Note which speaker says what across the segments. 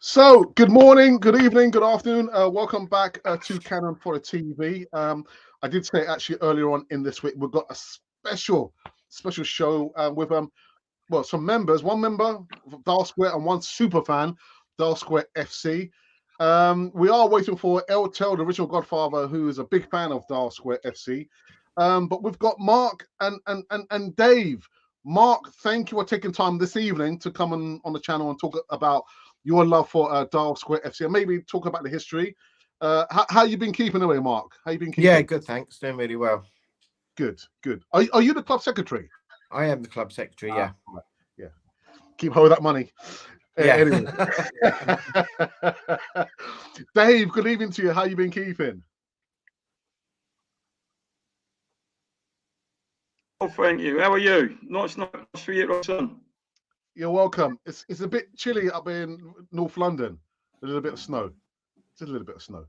Speaker 1: So, good morning, good evening, good afternoon. Welcome back to Canon for the TV. I did say actually earlier on in this week we've got a special show with some members. One member of Dial Square and one super fan, Dial Square FC. We are waiting for El Tel, the original Godfather, who is a big fan of Dial Square FC. But we've got Mark and Dave. Mark, thank you for taking time this evening to come on the channel and talk about your love for Dial Square FC and maybe talk about the history. How you been keeping away, Mark? How you been keeping?
Speaker 2: Yeah, good, thanks. Doing really well.
Speaker 1: Good. Are you the club secretary?
Speaker 2: I am the club secretary, yeah.
Speaker 1: Yeah. Keep hold of that money.
Speaker 2: Yeah.
Speaker 1: Anyway. Dave, good evening to you. How you been keeping?
Speaker 3: Oh, thank you. How are you? Nice for you, son.
Speaker 1: You're welcome. It's a bit chilly up in North London. A little bit of snow. It's a little bit of snow,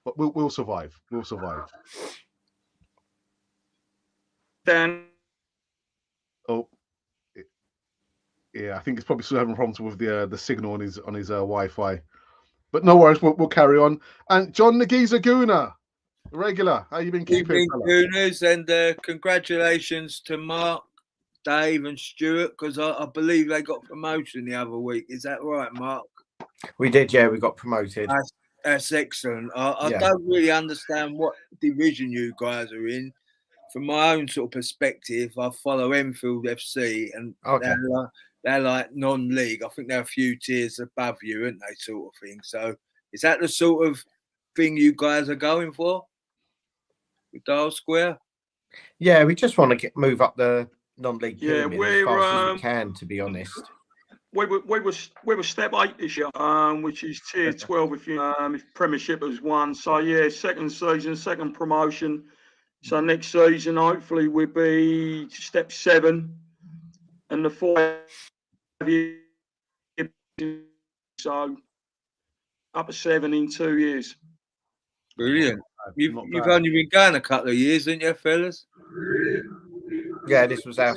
Speaker 1: but we'll survive. We'll survive.
Speaker 3: Dan.
Speaker 1: Oh, yeah. I think it's probably still having problems with the signal on his Wi-Fi. But no worries. We'll carry on. And John Nagiza Guna, regular. How you been keeping?
Speaker 4: Gooners, and congratulations to Mark, Dave, and Stuart, because I believe they got promotion the other week. Is that right, Mark?
Speaker 2: We did, yeah. We got promoted.
Speaker 4: That's excellent. I don't really understand what division you guys are in. From my own sort of perspective, I follow Enfield FC, and they're like non-league. I think they're a few tiers above you, aren't they, sort of thing? So is that the sort of thing you guys are going for with Dial Square?
Speaker 2: Yeah, we just want to move up the non-league pyramid as fast as we can, to be honest.
Speaker 3: We were step 8 this year, which is tier 12 if Premiership has won. So yeah, second season, second promotion. So next season, hopefully, we'll be step 7, and the 4 years, so up to 7 in 2 years.
Speaker 4: Brilliant. You've only been going a couple of years, haven't you, fellas?
Speaker 2: Yeah, this was our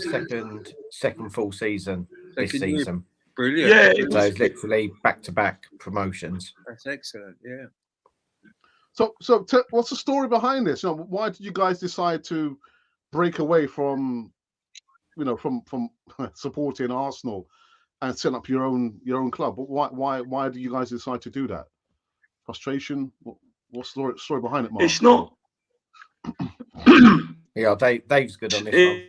Speaker 2: second full season this season.
Speaker 4: Brilliant.
Speaker 3: Yeah,
Speaker 2: so it's literally back-to-back promotions.
Speaker 4: That's excellent. Yeah.
Speaker 1: So what's the story behind this? Why did you guys decide to break away from, from supporting Arsenal and set up your own club? Why do you guys decide to do that? Frustration? What's the story behind it, Mark?
Speaker 3: It's not.
Speaker 2: Yeah, Dave's good on this one.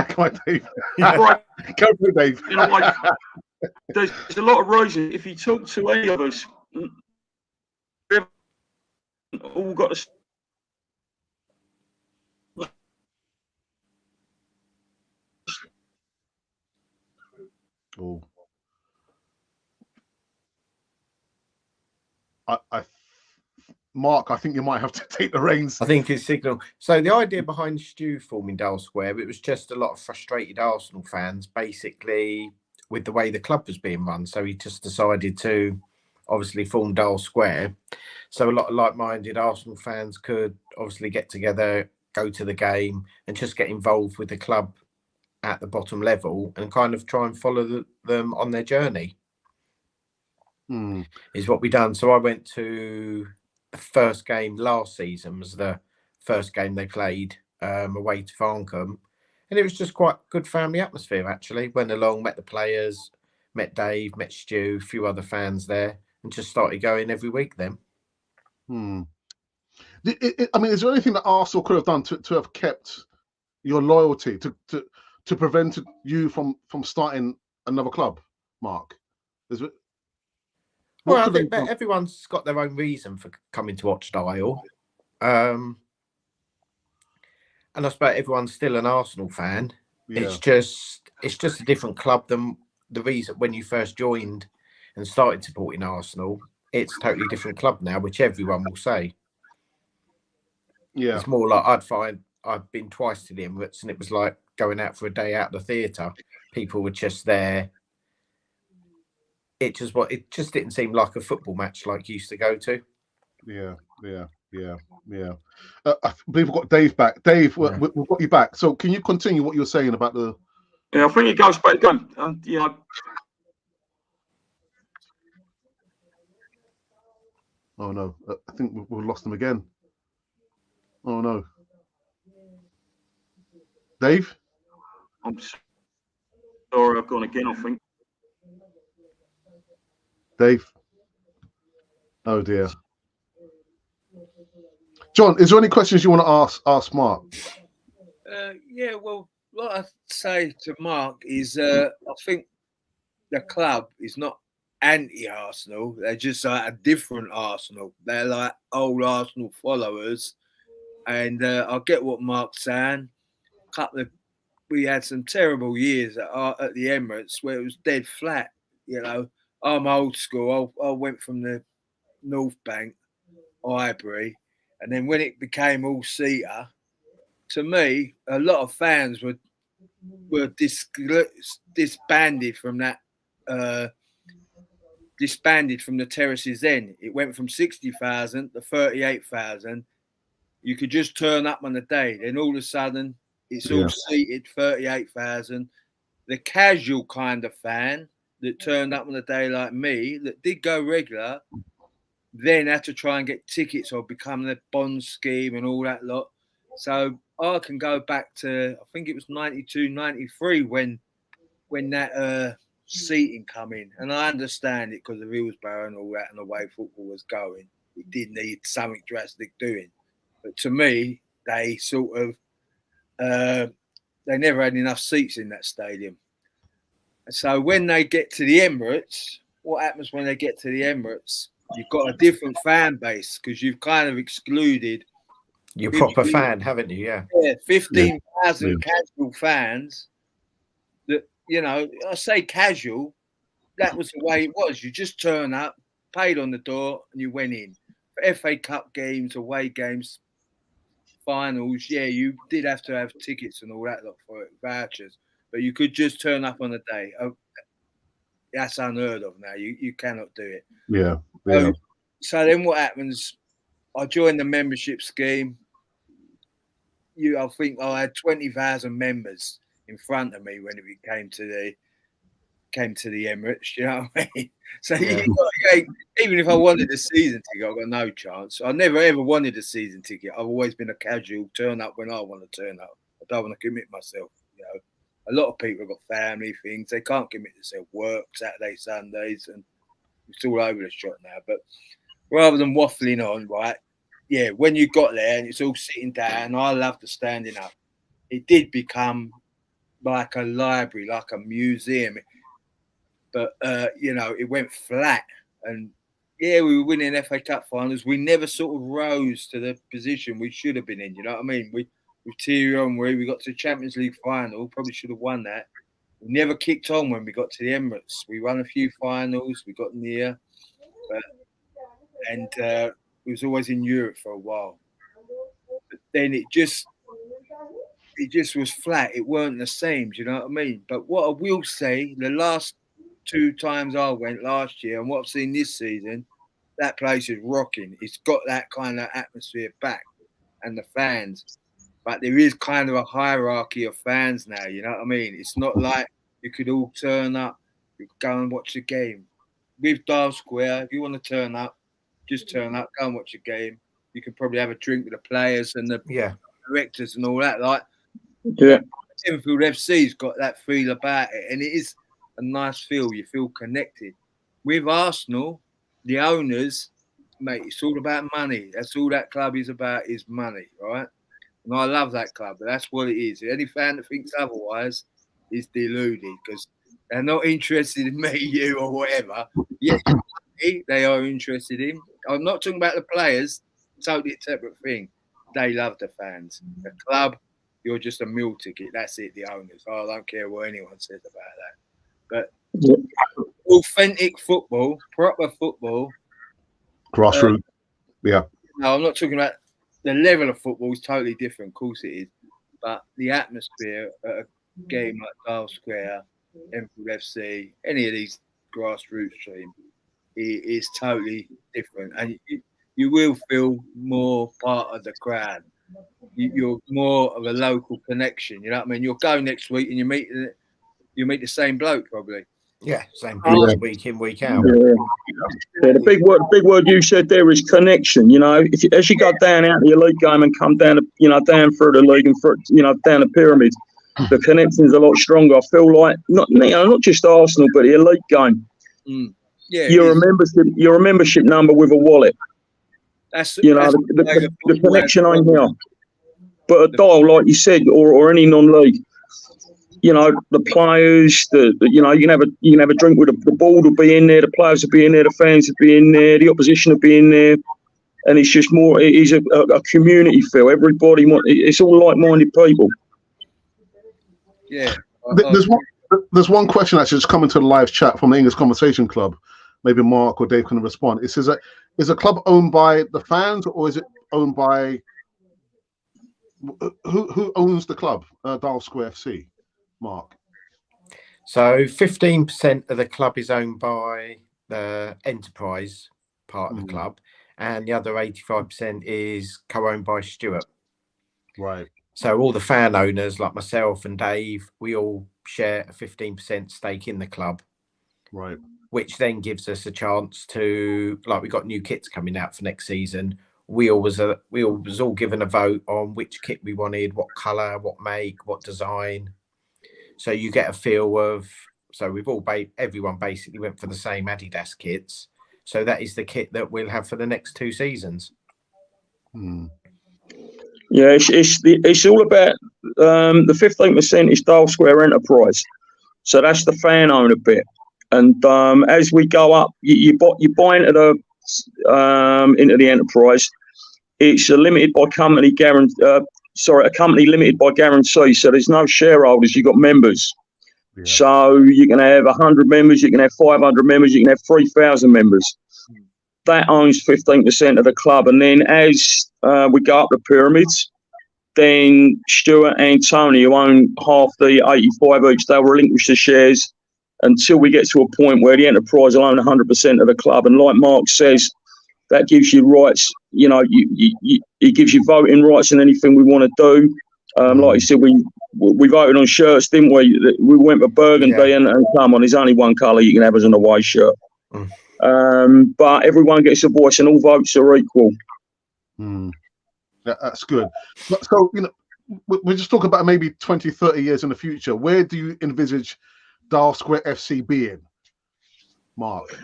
Speaker 1: Come on, Dave.
Speaker 3: Right.
Speaker 1: Go for it, Dave.
Speaker 3: There's a lot of reasons. If you talk to any of us, we've all got to.
Speaker 1: Oh. Mark, I think you might have to take the reins.
Speaker 2: I think his signal. So the idea behind Stu forming Dial Square, it was just a lot of frustrated Arsenal fans, basically, with the way the club was being run. So he just decided to obviously form Dial Square. So a lot of like-minded Arsenal fans could obviously get together, go to the game, and just get involved with the club at the bottom level and kind of try and follow them on their journey. Is what we done. So I went to the first game last season, was the first game they played away to Farncombe, and it was just quite good family atmosphere. Actually, went along, met the players, met Dave, met Stu, a few other fans there, and just started going every week then.
Speaker 1: I mean, is there anything that Arsenal could have done to have kept your loyalty, to prevent you from starting another club, Mark?
Speaker 2: Well, I think that everyone's got their own reason for coming to watch Dial. And I suppose everyone's still an Arsenal fan. Yeah. It's just a different club than the reason when you first joined and started supporting Arsenal. It's a totally different club now, which everyone will say. Yeah. It's more like I've been twice to the Emirates, and it was like going out for a day out of the theatre. People were just there. It just didn't seem like a football match like you used to go to.
Speaker 1: Yeah. I believe we've got Dave back. Dave, we've got you back. So can you continue what you were saying about the?
Speaker 3: Yeah, I think it goes back again.
Speaker 1: Oh no, I think we've lost them again. Oh no, Dave.
Speaker 3: I'm sorry, I've gone again. I think.
Speaker 1: Dave. Oh dear. John, is there any questions you want to ask Mark?
Speaker 4: Yeah, well, what I say to Mark is, I think the club is not anti-Arsenal. They're just like a different Arsenal. They're like old Arsenal followers, and I get what Mark's saying. We had some terrible years at the Emirates where it was dead flat. You know, I'm old school. I went from the North Bank, Highbury, and then when it became all seater, to me, a lot of fans were disbanded from that. Disbanded from the terraces. Then it went from 60,000 to 38,000. You could just turn up on the day. Then all of a sudden, it's all seated 38,000. The casual kind of fan that turned up on the day, like me, that did go regular, then had to try and get tickets or become the bond scheme and all that lot. So I can go back to, I think it was 92, 93 when that seating come in. And I understand it because of Hillsborough and all that and the way football was going. It did need something drastic doing. But to me, they sort of, they never had enough seats in that stadium. And so when they get to the Emirates, what happens when they get to the Emirates? You've got a different fan base because you've kind of excluded
Speaker 2: your proper fan, haven't you? Yeah.
Speaker 4: 15,000 casual fans. That, you know, I say casual. That was the way it was. You just turn up, paid on the door, and you went in. For FA Cup games, away games, finals, yeah, you did have to have tickets and all that lot for it, vouchers, but you could just turn up on the day. That's unheard of now. You cannot do it.
Speaker 1: Yeah.
Speaker 4: So then what happens? I joined the membership scheme. I think I had 20,000 members in front of me when it came to the Emirates. You know what I mean? So even if I wanted a season ticket, I got no chance. I never ever wanted a season ticket. I've always been a casual, turn up when I want to turn up. I don't want to commit myself. You know, a lot of people have got family things. They can't commit themselves, work Saturday, Sundays, and it's all over the shop now. But rather than waffling on, right? Yeah, when you got there and it's all sitting down, I love the standing up. It did become like a library, like a museum. But, you know, it went flat. And, yeah, we were winning FA Cup finals. We never sort of rose to the position we should have been in. You know what I mean? With Thierry Henry, we got to the Champions League final. Probably should have won that. We never kicked on when we got to the Emirates. We won a few finals. We got near. And we was always in Europe for a while. But then it just was flat. It weren't the same. Do you know what I mean? But what I will say, the last 2 times I went last year and what I've seen this season, that place is rocking. It's got that kind of atmosphere back and the fans. But there is kind of a hierarchy of fans now. You know what I mean? It's not like you could all turn up, you could go and watch a game. With Dial Square, if you want to turn up, just turn up, go and watch a game. You can probably have a drink with the players and the directors and all that. Like, Enfield FC's got that feel about it, and it is a nice feel. You feel connected. With Arsenal, the owners, mate, it's all about money. That's all that club is about, is money, right? And I love that club, but that's what it is. Any fan that thinks otherwise is deluded because they're not interested in me, you, or whatever. Yeah, they are interested in. I'm not talking about the players. Totally separate thing. They love the fans. The club, you're just a meal ticket. That's it, the owners. I don't care what anyone says about that. But authentic football, proper football.
Speaker 1: Grassroots. No,
Speaker 4: I'm not talking about the level of football is totally different. Of course it is. But the atmosphere at a game like Dial Square, Enfield FC, any of these grassroots teams, is totally different. And you will feel more part of the crowd. You're more of a local connection. You know what I mean? You'll go next week and you meet the same bloke probably.
Speaker 2: Yeah, same thing week in, week out.
Speaker 3: Yeah, the big word you said there is connection. You know, as you go down out the elite game and come down, down through the league and down the pyramid, the connection's a lot stronger. I feel like not just Arsenal, but the elite game.
Speaker 4: Yeah,
Speaker 3: you're a membership number with a wallet.
Speaker 4: That's
Speaker 3: the connection ain't here. But a dial, like you said, or any non-league. The players, you can have a drink with the board will be in there, the players will be in there, the fans will be in there, the opposition will be in there, and it's just more. It is a community feel. Everybody it's all like-minded people.
Speaker 4: Yeah.
Speaker 1: There's one question actually just coming to the live chat from the English Conversation Club. Maybe Mark or Dave can respond. It says is the club owned by the fans or is it owned by who owns the club? Dial Square FC. Mark.
Speaker 2: So 15% of the club is owned by the enterprise part of the club, and the other 85% is co-owned by Stuart.
Speaker 1: Right.
Speaker 2: So all the fan owners like myself and Dave, we all share a 15% stake in the club.
Speaker 1: Right.
Speaker 2: Which then gives us a chance to, like, we got new kits coming out for next season. We all was all given a vote on which kit we wanted, what colour, what make, what design. So you get a feel of, so everyone basically went for the same Adidas kits. So that is the kit that we'll have for the next 2 seasons.
Speaker 3: Yeah, it's all about the 15% is Dial Square Enterprise. So that's the fan owner bit. And as we go up, you buy into the enterprise. It's a limited by company guarantee. A company limited by guarantee, so there's no shareholders, you've got members. Yeah. So you can have 100 members, you can have 500 members, you can have 3,000 members. That owns 15% of the club. And then as we go up the pyramids, then Stuart and Tony, who own half the 85 each, they'll relinquish the shares until we get to a point where the enterprise will own 100% of the club. And like Mark says, that gives you rights. It gives you voting rights in anything we want to do. Like you said, we voted on shirts, didn't we? We went for burgundy, and come on, there's only one colour you can have as an away shirt. But everyone gets a voice, and all votes are equal.
Speaker 1: That's good. So we're just talking about maybe 20, 30 years in the future. Where do you envisage Dial Square FC being, Mark?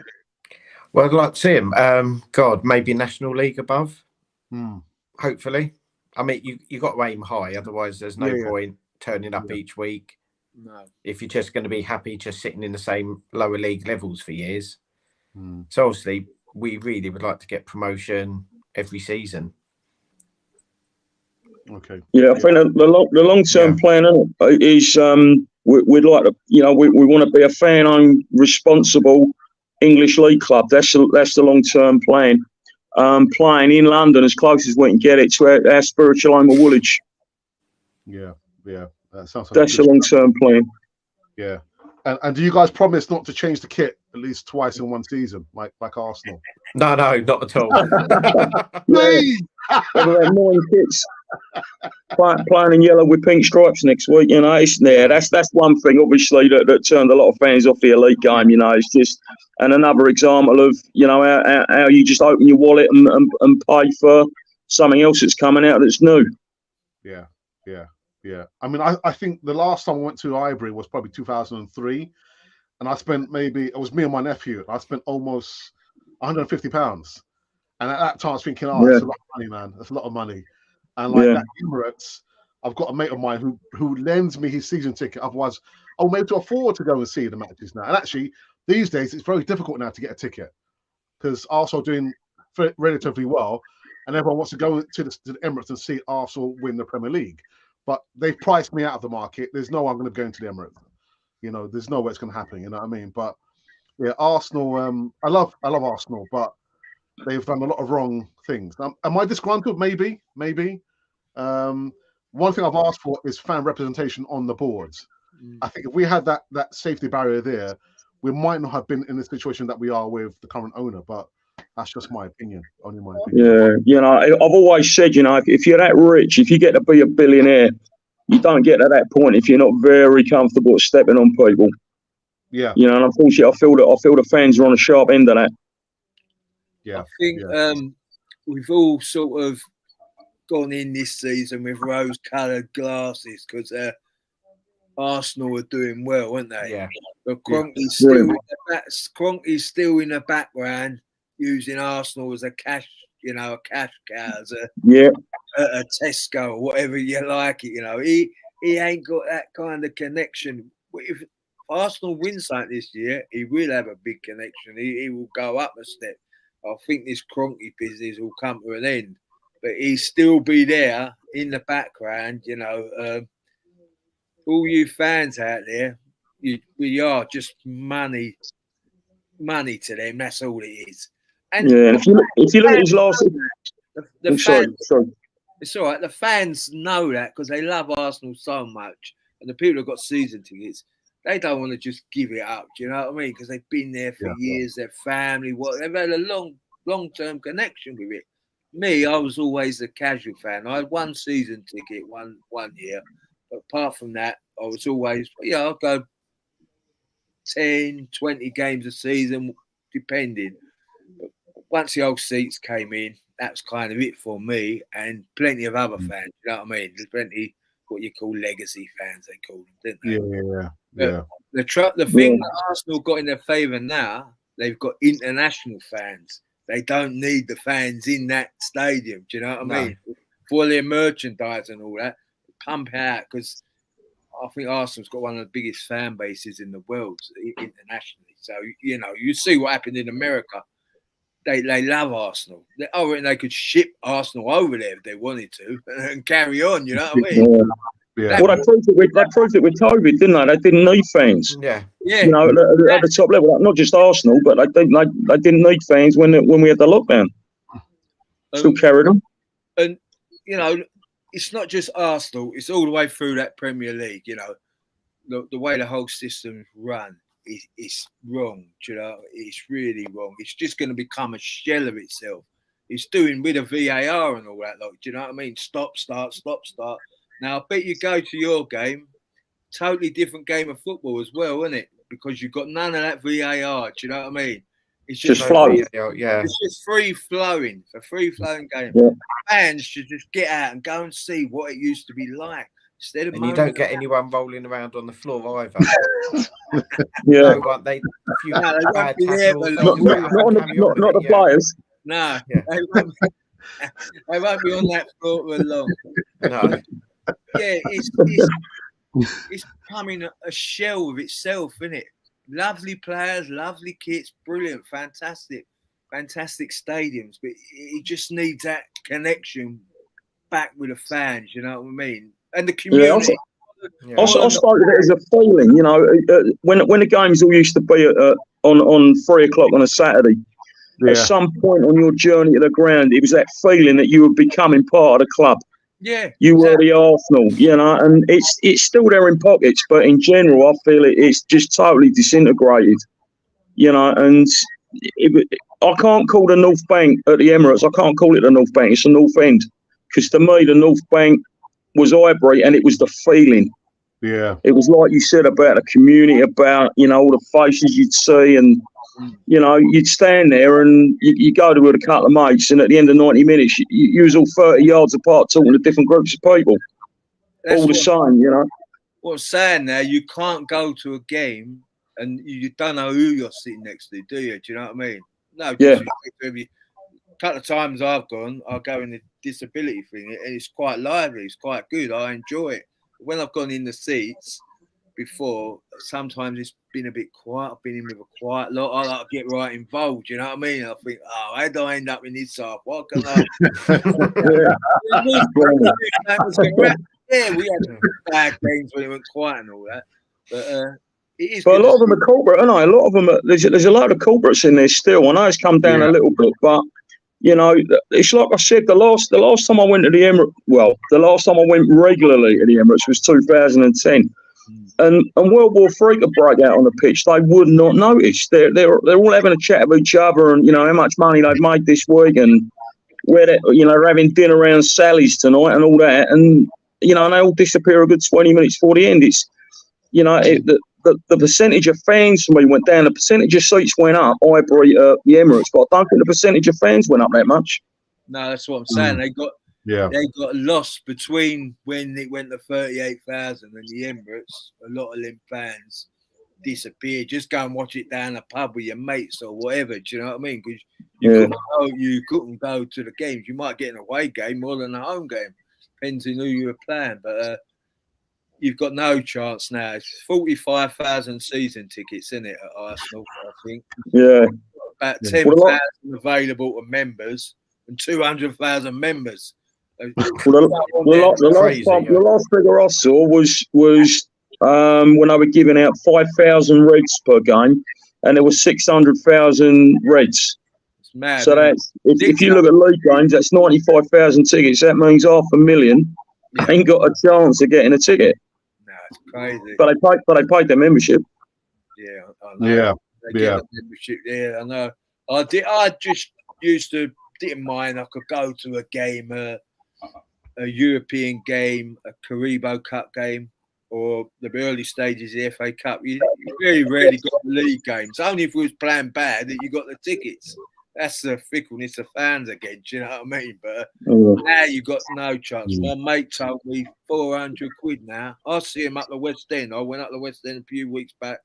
Speaker 2: Well, I'd like to see him. Maybe National League above. Hopefully. I mean, you got to aim high, otherwise there's no point turning up each week. No. If you're just going to be happy just sitting in the same lower league levels for years. So obviously, we really would like to get promotion every season.
Speaker 1: Okay.
Speaker 3: Yeah, I think the long-term plan is we'd like to, we want to be a fan-owned, responsible English League club. That's the long-term plan. Playing in London as close as we can get it to our spiritual home of Woolwich.
Speaker 1: Yeah. That sounds like
Speaker 3: that's the long-term plan.
Speaker 1: Yeah. And do you guys promise not to change the kit at least twice in one season, like Arsenal?
Speaker 2: No, not at all.
Speaker 3: Please. We'll have 9 kits playing in yellow with pink stripes next week. That's one thing obviously that turned a lot of fans off the elite game. It's just another example of how you just open your wallet and pay for something else that's coming out that's new.
Speaker 1: Yeah. I mean, I think the last time I went to Ivory was probably 2003, and I spent it was me and my nephew. I spent almost £150, and at that time I was thinking, that's a lot of money, man. That's a lot of money. And that Emirates, I've got a mate of mine who lends me his season ticket. Otherwise, I'll be able to afford to go and see the matches now. And actually, these days it's very difficult now to get a ticket because Arsenal are doing relatively well, and everyone wants to go to the Emirates and see Arsenal win the Premier League. But they've priced me out of the market. There's no way I'm going to go into the Emirates. There's no way it's going to happen. You know what I mean? But yeah, Arsenal. I love Arsenal, but they've done a lot of wrong things. Am I disgruntled? Maybe. One thing I've asked for is fan representation on the boards. I think if we had that safety barrier there, we might not have been in the situation that we are with the current owner. But that's just my opinion. Only my opinion.
Speaker 3: Yeah, I've always said, if you're that rich, if you get to be a billionaire, you don't get to that point if you're not very comfortable stepping on people.
Speaker 1: Yeah.
Speaker 5: You know, and unfortunately, I feel the fans are on the sharp end of that.
Speaker 1: Yeah.
Speaker 4: I think we've all sort of gone in this season with rose-coloured glasses because Arsenal are doing well, aren't they?
Speaker 2: Yeah.
Speaker 4: But Kroenke's still in the background, using Arsenal as a cash cow, as a Tesco or whatever you like it. You know, he ain't got that kind of connection. If Arsenal wins like this year, he will have a big connection. He will go up a step. I think this Kroenke business will come to an end, but he'll still be there in the background. You know, all you fans out there, we are just money to them. That's all it is. And
Speaker 5: if you look at his last,
Speaker 4: the fans, sorry. It's all right. The fans know that because they love Arsenal so much, and the people who've got season tickets, they don't want to just give it up. Do you know what I mean? Because they've been there for years, their family, they've had a long-term connection with it. Me, I was always a casual fan. I had one season ticket one year, but apart from that, I was always I'll go 10, 20 games a season, depending. But once the old seats came in, that was kind of it for me, and plenty of other fans. You know what I mean? There's plenty what you call legacy fans, they call them, didn't they?
Speaker 1: Yeah.
Speaker 4: The thing that Arsenal got in their favour now, they've got international fans. They don't need the fans in that stadium. Do you know what I mean? For their merchandise and all that, pump out, because I think Arsenal's got one of the biggest fan bases in the world internationally. So, you know, you see what happened in America. They love Arsenal. I reckon they could ship Arsenal over there if they wanted to and carry on. You know what I mean?
Speaker 5: Yeah. Well, they proved it with COVID, didn't they? They didn't need fans.
Speaker 2: Yeah.
Speaker 5: You know, at the top level, not just Arsenal, but they didn't need fans when we had the lockdown. Still carried on.
Speaker 4: And you know, it's not just Arsenal; it's all the way through that Premier League. You know, the way the whole system's run is wrong. You know, it's really wrong. It's just going to become a shell of itself. It's doing with a VAR and all that. Like, do you know what I mean? Stop, start. Now, I bet you go to your game, totally different game of football as well, isn't it? Because you've got none of that VAR. Do you know what I mean? It's
Speaker 5: just flowing.
Speaker 2: Yeah.
Speaker 5: It's
Speaker 4: just free-flowing. It's a free-flowing game.
Speaker 5: Yeah.
Speaker 4: Fans should just get out and go and see what it used to be like. Instead of
Speaker 2: and you don't get anyone rolling around on the floor either.
Speaker 5: Yeah.
Speaker 2: No, they
Speaker 5: won't be there, but not the players.
Speaker 4: No. Yeah. They won't be on that floor for long.
Speaker 2: No.
Speaker 4: Yeah, it's becoming a shell of itself, isn't it? Lovely players, lovely kits, brilliant, fantastic stadiums, but it just needs that connection back with the fans. You know what I mean? And the community.
Speaker 5: Yeah, I spoke of it as a feeling. You know, when the games all used to be on 3 o'clock on a Saturday. Yeah. At some point on your journey to the ground, it was that feeling that you were becoming part of the club.
Speaker 4: Yeah,
Speaker 5: you were the Arsenal, you know, and it's still there in pockets, but in general, I feel it's just totally disintegrated, you know. And I can't call the North Bank at the Emirates. I can't call it the North Bank. It's the North End, because to me, the North Bank was Highbury, and it was the feeling.
Speaker 1: Yeah,
Speaker 5: it was like you said about the community, about all the faces you'd see, and you'd stand there and you go to with a couple of mates, and at the end of 90 minutes, you was all 30 yards apart talking to different groups of people. That's all the same,
Speaker 4: What's saying there, you can't go to a game and you don't know who you're sitting next to, do you? Do you know what I mean? No,
Speaker 5: yeah.
Speaker 4: A couple of times I've gone, I go in the disability thing, and it's quite lively, it's quite good, I enjoy it. When I've gone in the seats before, sometimes it's been a bit quiet. I've been in with a quiet lot. I like to get right involved. You know what I mean? I think, how do I end up in this half? What can I? Yeah, we had bad games when it went quiet and all that. But it is.
Speaker 5: But a lot of them are corporate, aren't I? A lot of them. There's a lot of corporates in there still. I know it's come down a little bit, but. It's like I said, the last time I went to the Emirates, the last time I went regularly to the Emirates was 2010. And World War III could break out on the pitch. They would not notice. They're all having a chat with each other and, how much money they've made this week and where they're having dinner around Sally's tonight and all that. And, and they all disappear a good 20 minutes before the end. It's, the percentage of fans for me went down. The percentage of seats went up, Highbury, the Emirates, but I don't think the percentage of fans went up that much.
Speaker 4: No, that's what I'm saying. They got lost between when it went to 38,000 and the Emirates. A lot of them fans disappeared. Just go and watch it down a pub with your mates or whatever. Do you know what I mean? Because you couldn't go to the games. You might get an away game more than a home game. Depends on who you were playing, but you've got no chance now. It's 45,000 season tickets in it at Arsenal, I think.
Speaker 5: Yeah,
Speaker 4: about 10,000 available to members and 200,000 members.
Speaker 5: The last figure I saw was when I were giving out 5,000 Reds per game, and there were 600,000 Reds.
Speaker 4: It's mad.
Speaker 5: So that's if you look at league games, that's 95,000 tickets. That means 500,000 ain't got a chance of getting a ticket.
Speaker 4: No, it's crazy.
Speaker 5: But they paid their membership.
Speaker 4: Yeah, I know. The membership. Yeah, I know. I just used to didn't mind. I could go to a game, a European game, a Carabao Cup game, or the early stages of the FA Cup. You very rarely got the league games. Only if we was playing bad that you got the tickets. That's the fickleness of fans again. Do you know what I mean? But now you got no chance. My mate told me 400 quid now. I see him up the West End. I went up the West End a few weeks back.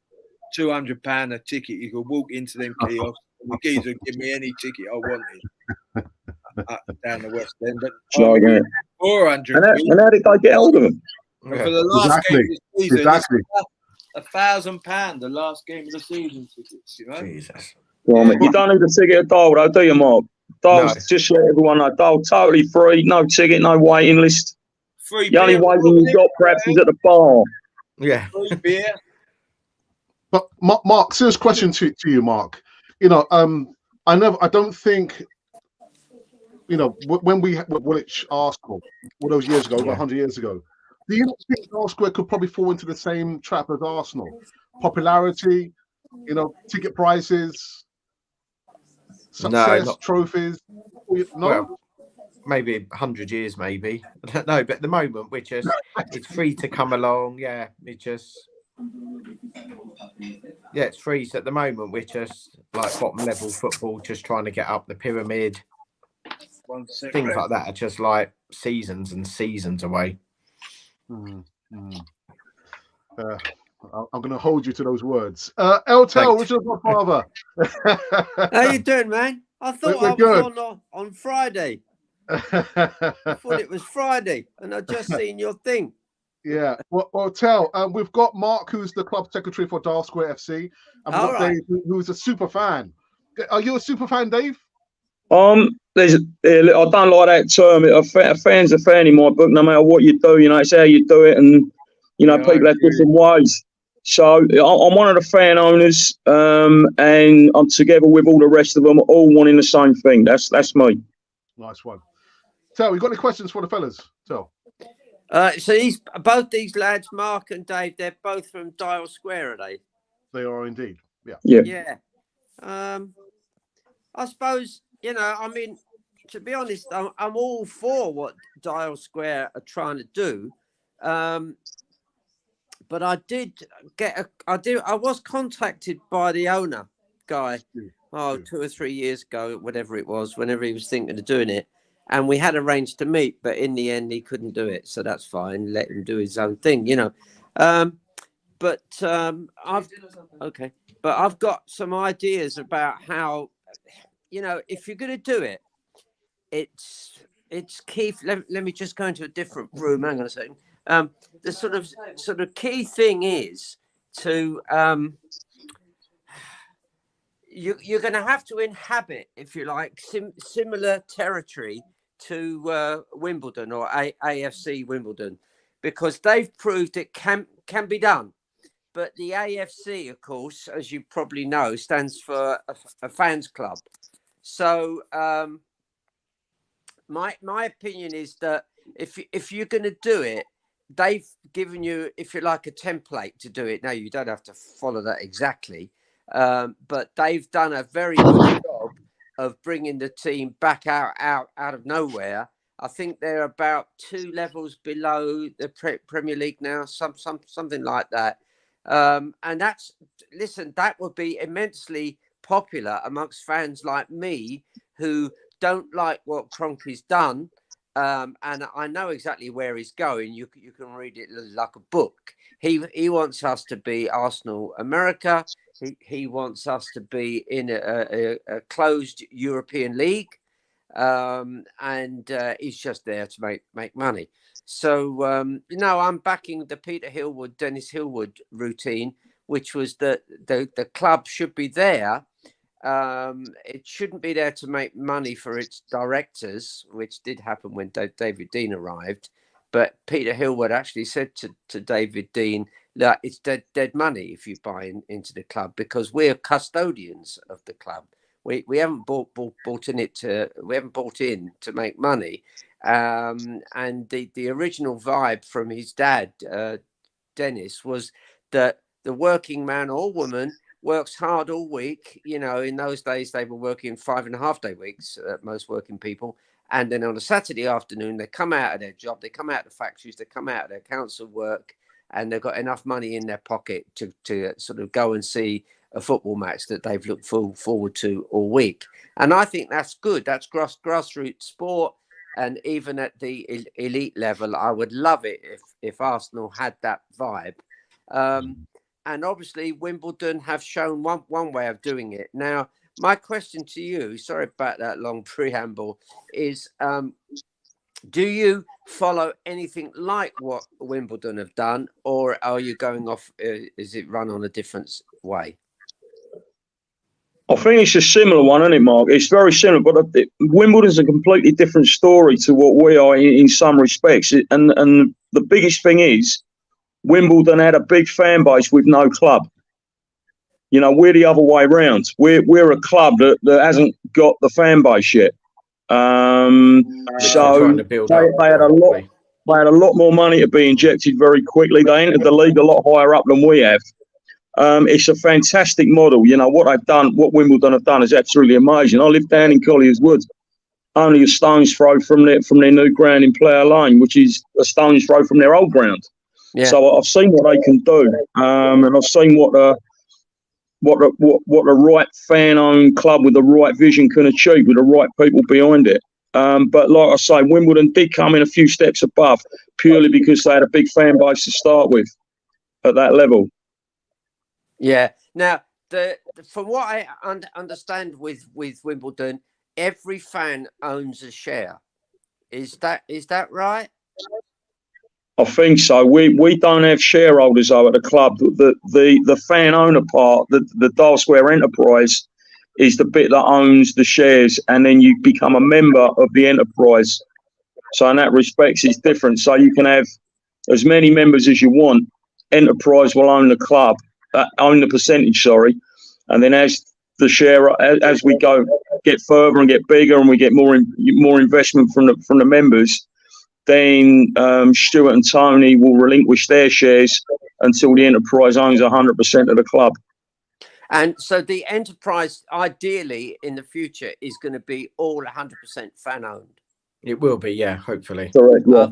Speaker 4: £200 a ticket. You could walk into them kiosks. The geezer would give me any ticket I wanted down the West End. But 400
Speaker 5: and how did they get hold of them?
Speaker 4: For the last game of the season, £1,000 the last game of the season tickets, you know?
Speaker 2: Jesus.
Speaker 5: Well, you don't need a ticket at Dole, though, do you, Mark? Dole's just let everyone know. Dole, totally free, no ticket, no waiting list.
Speaker 4: Free
Speaker 5: the only waiting you've got perhaps is at the bar.
Speaker 2: Yeah.
Speaker 4: Free beer.
Speaker 1: But Mark, serious question to you, Mark. You know, I don't think, you know, when we had Woolwich Arsenal all those years ago, over 100 years ago, do you think Arsenal could probably fall into the same trap as Arsenal? Popularity, you know, ticket prices, success, trophies. No,
Speaker 2: well, maybe 100 years, maybe. I don't know, but at the moment, it's free to come along. Yeah, it's free. So at the moment, we're just like bottom level football, just trying to get up the pyramid. Things like that are just like seasons and seasons away.
Speaker 1: I'm going to hold you to those words. Eltel, Richard Godfather.
Speaker 6: How you doing, man? I thought I was on Friday. I thought it was Friday, and I just seen your thing.
Speaker 1: Yeah, well, Tel, we've got Mark, who's the club secretary for Dial Square FC, and we've got Dave, who's a super fan. Are you a super fan, Dave?
Speaker 5: I don't like that term. A fan's a fan in my book, no matter what you do. You know, it's how you do it, and you know, people have different ways. So I'm one of the fan owners, and I'm together with all the rest of them, all wanting the same thing. That's me.
Speaker 1: Nice one. Tel, you got any questions for the fellas? Tel.
Speaker 6: So both these lads, Mark and Dave, they're both from Dial Square, are they?
Speaker 1: They are indeed.
Speaker 6: Yeah. I suppose, you know, I mean, to be honest, I'm all for what Dial Square are trying to do. But I was contacted by the owner guy, 2 or 3 years ago, whatever it was, whenever he was thinking of doing it. And we had arranged to meet, but in the end, he couldn't do it. So that's fine. Let him do his own thing, you know. But I've got some ideas about how, you know, if you're going to do it, it's key. Let me just go into a different room. Hang on a second. The sort of key thing is to you're going to have to inhabit, if you like, similar territory to Wimbledon or AFC Wimbledon, because they've proved it can be done. But the AFC, of course, as you probably know, stands for a fans club. So my opinion is that if you're going to do it, they've given you, if you like, a template to do it. Now, you don't have to follow that exactly, but they've done a very good job of bringing the team back out of nowhere. I think they're about 2 levels below the Premier League now, something like that. And that would be immensely popular amongst fans like me who don't like what Kroenke's done. And I know exactly where he's going. You can read it like a book. He wants us to be Arsenal America. He wants us to be in a closed European league, and he's just there to make money. So I'm backing the Peter Hillwood, Dennis Hillwood routine, which was that the club should be there. It shouldn't be there to make money for its directors, which did happen when David Dean arrived. But Peter Hillwood actually said to David Dean that it's dead money if you buy into the club, because we're custodians of the club. We haven't bought in to make money. And the original vibe from his dad, Dennis, was that the working man or woman works hard all week. In those days they were working 5.5-day weeks, most working people. And then on a Saturday afternoon, they come out of their job, they come out of the factories, they come out of their council work, and they've got enough money in their pocket to sort of go and see a football match that they've looked forward to all week. And I think that's good. That's grassroots sport. And even at the elite level, I would love it if Arsenal had that vibe. And obviously, Wimbledon have shown one way of doing it. Now, my question to you, sorry about that long preamble, is do you follow anything like what Wimbledon have done, or are you going off, is it run on a different way?
Speaker 5: I think it's a similar one, isn't it, Mark? It's very similar, but Wimbledon's a completely different story to what we are in some respects. And the biggest thing is, Wimbledon had a big fan base with no club. We're the other way around. We're a club that hasn't got the fan base yet. So they had a lot more money to be injected very quickly. They entered the league a lot higher up than we have. It's a fantastic model. What they've done, what Wimbledon have done, is absolutely amazing. I live down in Collier's Wood, only a stone's throw from their new ground in Player Lane, which is a stone's throw from their old ground. Yeah. So I've seen what they can do, and I've seen what the right fan-owned club with the right vision can achieve with the right people behind it. But like I say, Wimbledon did come in a few steps above purely because they had a big fan base to start with at that level.
Speaker 6: Yeah. Now, from what I understand with Wimbledon, every fan owns a share. Is that right?
Speaker 5: I think so. We don't have shareholders though at the club. The fan owner part, the Dial Square enterprise, is the bit that owns the shares, and then you become a member of the enterprise. So in that respect, it's different. So you can have as many members as you want. Enterprise will own the club, own the percentage. Sorry, and then as we get further and get bigger, and we get more investment from the members, then Stuart and Tony will relinquish their shares until the enterprise owns 100% of the club.
Speaker 6: And so the enterprise, ideally, in the future, is going to be all 100% fan owned.
Speaker 2: It will be, yeah, hopefully.
Speaker 5: Correct, yeah.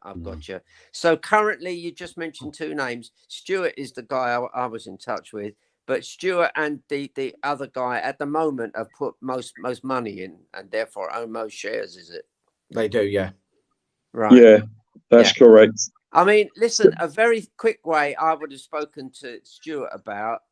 Speaker 6: I've got you. So currently, you just mentioned two names. Stuart is the guy I was in touch with, but Stuart and the other guy at the moment have put most money in and therefore own most shares, is it?
Speaker 2: They do, yeah.
Speaker 6: Right.
Speaker 5: Yeah, that's correct.
Speaker 6: I mean, listen, a very quick way I would have spoken to Stuart about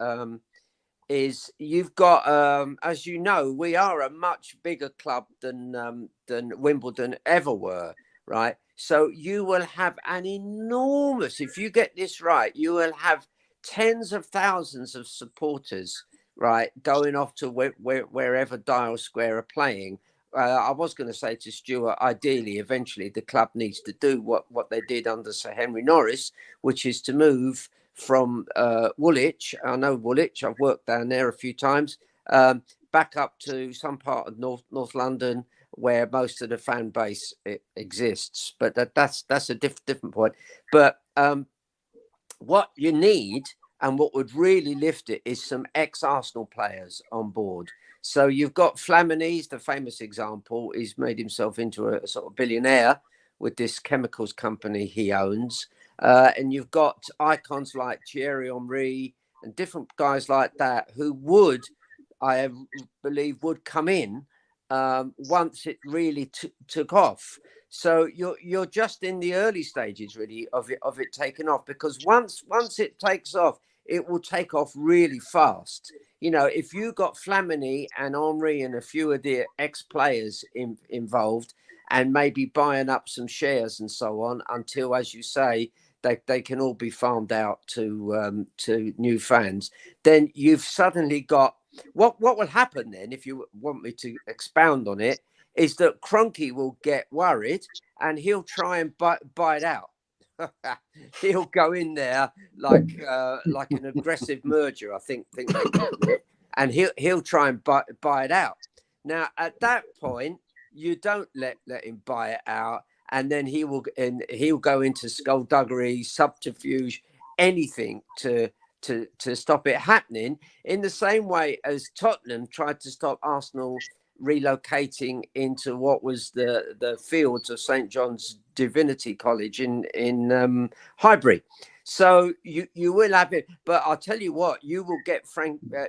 Speaker 6: is you've got, as you know, we are a much bigger club than Wimbledon ever were, right? So you will have an enormous, if you get this right, you will have tens of thousands of supporters, right, going off to wherever Dial Square are playing. I was going to say to Stuart, ideally, eventually, the club needs to do what they did under Sir Henry Norris, which is to move from Woolwich. I know Woolwich. I've worked down there a few times. Back up to some part of North London, where most of the fan base exists. But that's a different point. But what you need and what would really lift it is some ex-Arsenal players on board. So you've got Flamini's, the famous example. He's made himself into a sort of billionaire with this chemicals company he owns. and you've got icons like Thierry Henry and different guys like that who would, I believe, would come in once it really took off. So you're just in the early stages really of it taking off, because once it takes off, it will take off really fast. You know, if you got Flamini and Henry and a few of the ex-players involved, and maybe buying up some shares and so on, until, as you say, they can all be farmed out to new fans, then you've suddenly got what will happen then, if you want me to expound on it, is that Kroenke will get worried and he'll try and buy it out. He'll go in there like an aggressive merger, I think they call it, and he'll try and buy it out. Now at that point, you don't let him buy it out, and then he'll go into skullduggery, subterfuge, anything to stop it happening, in the same way as Tottenham tried to stop Arsenal relocating into what was the fields of St. John's Divinity College in Highbury. So you will have it, but I'll tell you what, you will get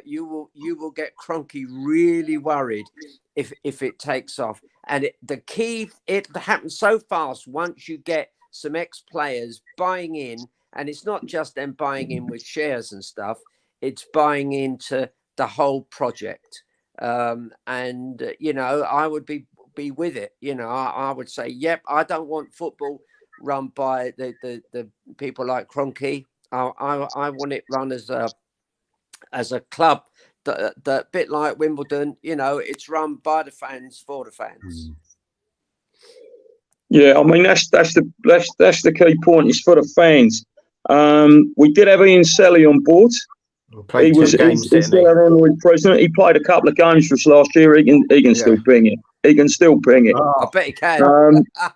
Speaker 6: you will get Kroenke really worried if it takes off. And it happens so fast once you get some ex-players buying in, and it's not just them buying in with shares and stuff; it's buying into the whole project. And you know, I would be with it. You know, I would say, yep, I don't want football run by the people like Kroenke. I want it run as a club that bit like Wimbledon. You know, it's run by the fans for the fans.
Speaker 5: Yeah, I mean that's the key point. Is for the fans. We did have Ian Selly on board. He was still our honorary president. He played a couple of games for us last year. He can still ping it. He can still ping it.
Speaker 6: I bet he can.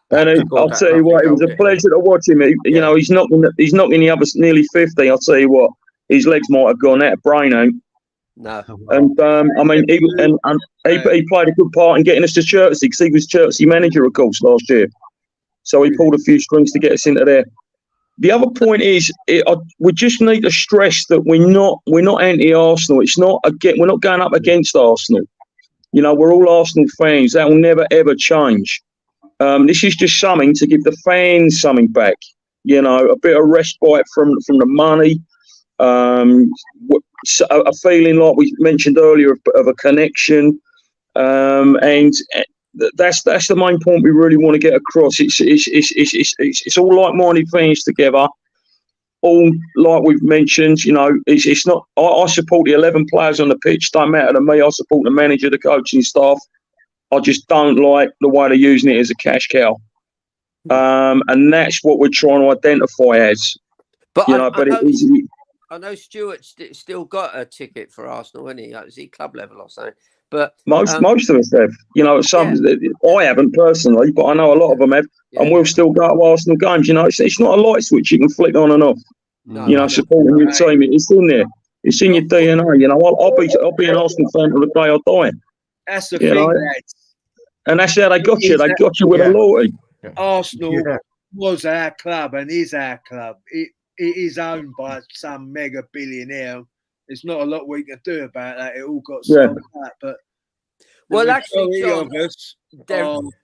Speaker 5: And I'll tell you what, it was a pleasure to watch him. You know, he's knocking the others nearly 50. I'll tell you what, his legs might have gone out of brain out.
Speaker 6: No.
Speaker 5: And I mean, he played a good part in getting us to Chertsey, because he was Chertsey manager, of course, last year. So he pulled a few strings to get us into there. The other point is, we just need to stress that we're not anti-Arsenal. It's not we're not going up against Arsenal. You know, we're all Arsenal fans. That will never ever change. This is just something to give the fans something back. You know, a bit of respite from the money. A feeling like we mentioned earlier of a connection, and that's the main point we really want to get across. It's all like-minded fans together. All like we've mentioned, you know, it's not. I support the 11 players on the pitch. Don't matter to me. I support the manager, the coaching staff. I just don't like the way they're using it as a cash cow, and that's what we're trying to identify as.
Speaker 6: But you know, I know Stuart's still got a ticket for Arsenal, isn't he? Is he club level or something? But
Speaker 5: most of us have. You know, I haven't personally, but I know a lot of them have, and we'll still go to Arsenal games. You know, it's not a light switch you can flick on and off. No, you know, supporting your team, it's in there. It's in your DNA. You know, I'll be an Arsenal fan till the day I die.
Speaker 4: That's the thing, lads.
Speaker 5: And that's how they got you. They got you with a loyalty.
Speaker 4: Arsenal was our club and is our club. It is owned by some mega billionaire. There's not a lot we can do about that. It all got sold out. But
Speaker 6: well, actually, John,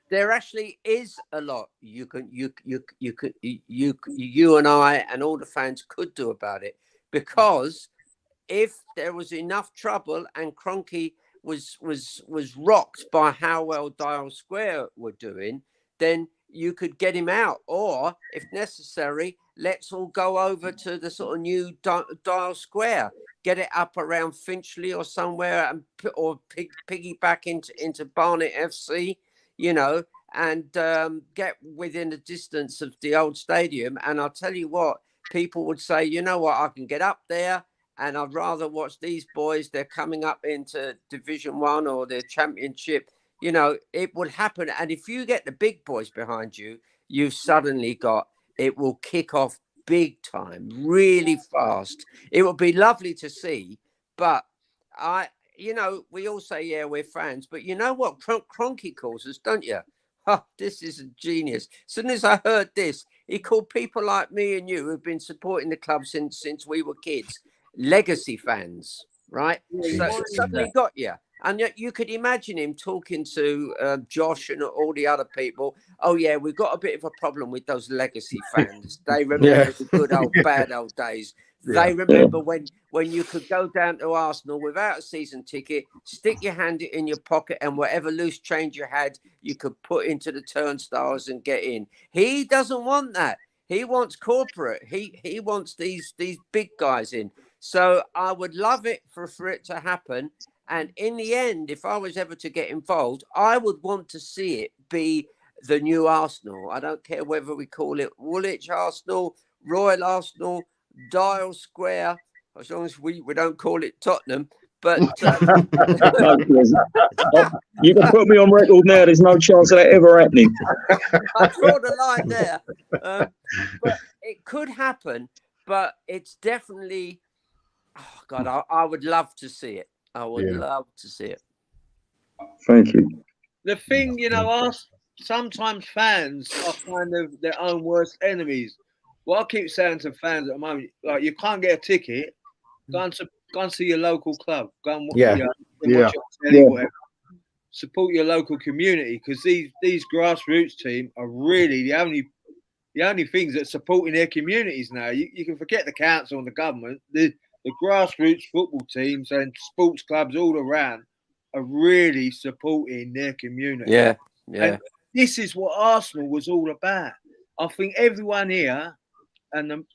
Speaker 6: there actually is a lot you and I and all the fans could do about it, because if there was enough trouble and Kroenke was rocked by how well Dial Square were doing, then you could get him out, or if necessary, let's all go over to the sort of new Dial Square, get it up around Finchley or somewhere, or piggyback into Barnet FC, you know, and get within a distance of the old stadium. And I'll tell you what, people would say, you know what, I can get up there, and I'd rather watch these boys. They're coming up into Division 1 or the Championship. You know, it would happen. And if you get the big boys behind you, you've suddenly got, it will kick off big time, really fast. It would be lovely to see. But you know, we all say, yeah, we're fans. But you know what Kroenke calls us, don't you? oh, this is a genius. As soon as I heard this, he called people like me and you who've been supporting the club since we were kids, legacy fans, right? So it suddenly got you. And yet you could imagine him talking to Josh and all the other people. Oh, yeah, we've got a bit of a problem with those legacy fans. They remember the good old, bad old days. They remember when you could go down to Arsenal without a season ticket, stick your hand in your pocket, and whatever loose change you had, you could put into the turnstiles and get in. He doesn't want that. He wants corporate. He wants these big guys in. So I would love it for it to happen. And in the end, if I was ever to get involved, I would want to see it be the new Arsenal. I don't care whether we call it Woolwich Arsenal, Royal Arsenal, Dial Square, as long as we don't call it Tottenham. But
Speaker 5: you can put me on record now. There's no chance of that ever happening.
Speaker 6: I draw the line there. But it could happen. But it's definitely, oh God, I would love to see it. I would love to see it.
Speaker 5: Thank you.
Speaker 4: The thing, sometimes fans are kind of their own worst enemies. What I keep saying to fans at the moment, like, you can't get a ticket, go and see your local club. Go and watch your telly, whatever. Support your local community, because these grassroots teams are really the only things that are supporting their communities now. You can forget the council and the government. The grassroots football teams and sports clubs all around are really supporting their community.
Speaker 6: Yeah.
Speaker 4: And this is what Arsenal was all about. I think everyone here and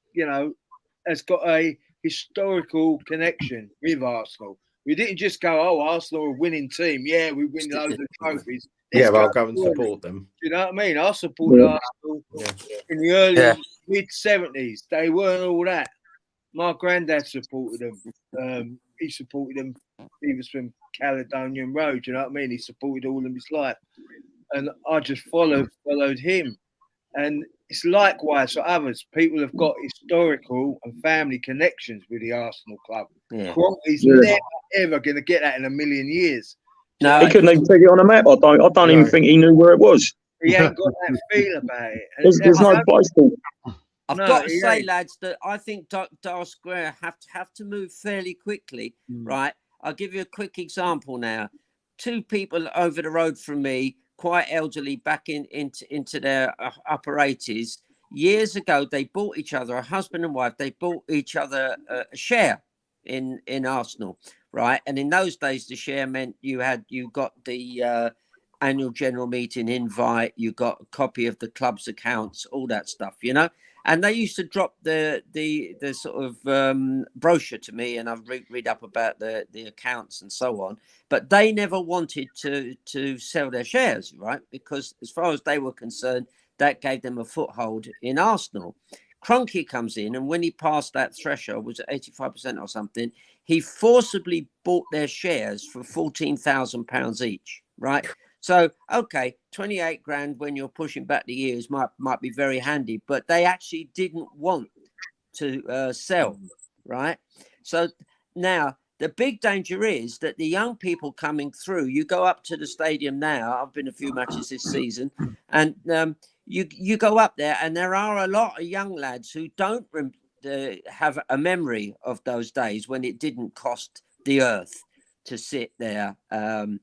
Speaker 4: has got a historical connection with Arsenal. We didn't just go, oh, Arsenal are a winning team. Yeah, we win loads of trophies.
Speaker 2: I'll go and support them.
Speaker 4: You know what I mean? I supported Arsenal in the early mid-70s. They weren't all that. My granddad supported them. He supported them. He was from Caledonian Road. You know what I mean? He supported all of his life, and I just followed him. And it's likewise for others. People have got historical and family connections with the Arsenal club. He's never ever going to get that in a million years.
Speaker 6: No,
Speaker 5: he couldn't even take it on a map. I don't even think he knew where it was.
Speaker 4: He ain't got that feel about it.
Speaker 5: There's no bicycle.
Speaker 6: I've got to say, lads, that I think Dial Square have to move fairly quickly, right? I'll give you a quick example now. Two people over the road from me, quite elderly, back into their upper 80s. Years ago, they bought each other, a husband and wife, they bought each other a share in Arsenal, right? And in those days, the share meant you got the annual general meeting invite, you got a copy of the club's accounts, all that stuff, And they used to drop the sort of brochure to me, and I've read up about the accounts and so on. But they never wanted to sell their shares, right? Because as far as they were concerned, that gave them a foothold in Arsenal. Kroenke comes in, and when he passed that threshold, was it 85% or something, he forcibly bought their shares for £14,000 each, right? So, okay, 28 grand when you're pushing back the years might be very handy, but they actually didn't want to sell, right? So now the big danger is that the young people coming through, you go up to the stadium now, I've been a few matches this season, and you go up there and there are a lot of young lads who don't have a memory of those days when it didn't cost the earth to sit there, and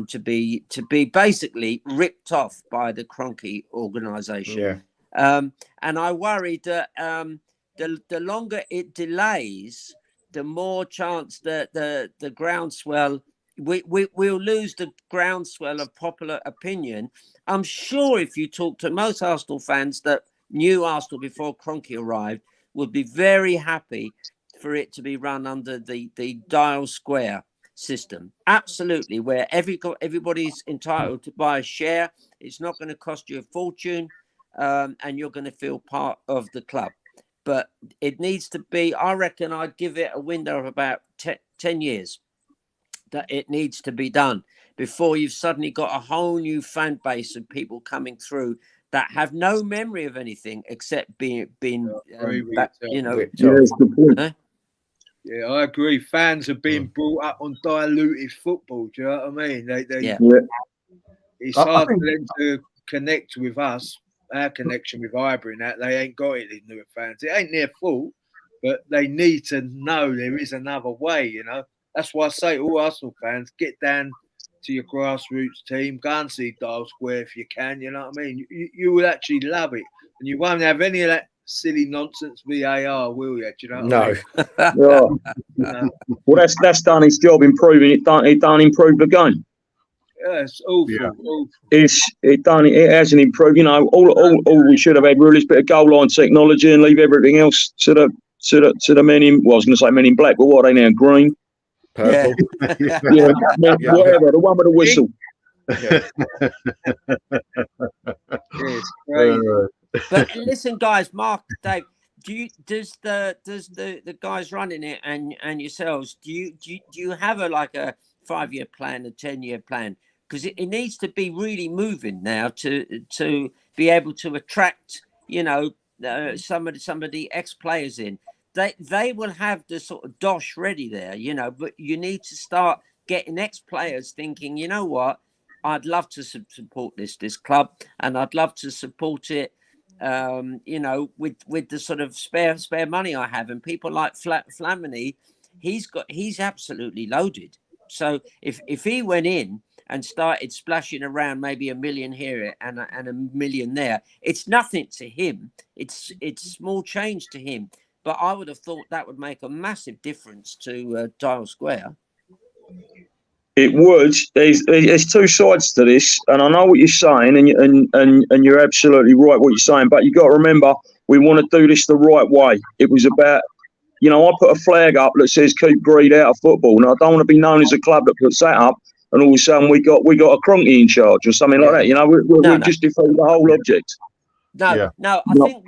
Speaker 6: to be basically ripped off by the Kroenke organisation. And I worry that the longer it delays, the more chance that the groundswell, we'll lose the groundswell of popular opinion. I'm sure if you talk to most Arsenal fans that knew Arsenal before Kroenke arrived, would be very happy for it to be run under the Dial Square system. Absolutely, where everybody's entitled to buy a share. It's not going to cost you a fortune, and you're going to feel part of the club. But it needs to be, I reckon I'd give it a window of about 10 years that it needs to be done before you've suddenly got a whole new fan base of people coming through that have no memory of anything except being
Speaker 4: Yeah, I agree. Fans are being brought up on diluted football. Do you know what I mean? it's hard for them to connect with us. Our connection with Highbury and that, they ain't got it, these newer fans. It ain't their fault, but they need to know there is another way, you know. That's why I say to all Arsenal fans, get down to your grassroots team, go and see Dial Square if you can, you know what I mean? You will actually love it. And you won't have any of that silly nonsense VAR, will you? Do you know what I mean?
Speaker 5: Yeah. Well, that's done its job improving. It done improve the game.
Speaker 4: Yeah, it's awful.
Speaker 1: Yeah.
Speaker 4: Awful.
Speaker 5: It hasn't improved. You know, all we should have had really is a bit of goal line technology and leave everything else to the men in. Well, I was going to say men in black, but what are they now? Green,
Speaker 2: purple,
Speaker 5: whatever. The one with the whistle.
Speaker 6: But listen, guys, Mark, Dave, does the guys running it and yourselves, do you have a 5-year plan, a 10-year plan? Because it needs to be really moving now to be able to attract, you know, some of the ex-players in. They will have the sort of dosh ready there, you know, but you need to start getting ex-players thinking, you know what, I'd love to support this club, and I'd love to support it, you know, with the sort of spare money I have. And people like Flamini, he's absolutely loaded. So if he went in and started splashing around maybe $1 million here and $1 million there, it's nothing to him. It's small change to him. But I would have thought that would make a massive difference to Dial Square.
Speaker 5: It would. There's two sides to this, and I know what you're saying, and you're absolutely right what you're saying. But you got to remember, we want to do this the right way. It was about, you know, I put a flag up that says keep greed out of football, and I don't want to be known as a club that puts that up, and all of a sudden we got a Cronky in charge or something like that. You know, we just defeat the whole object.
Speaker 6: No, I think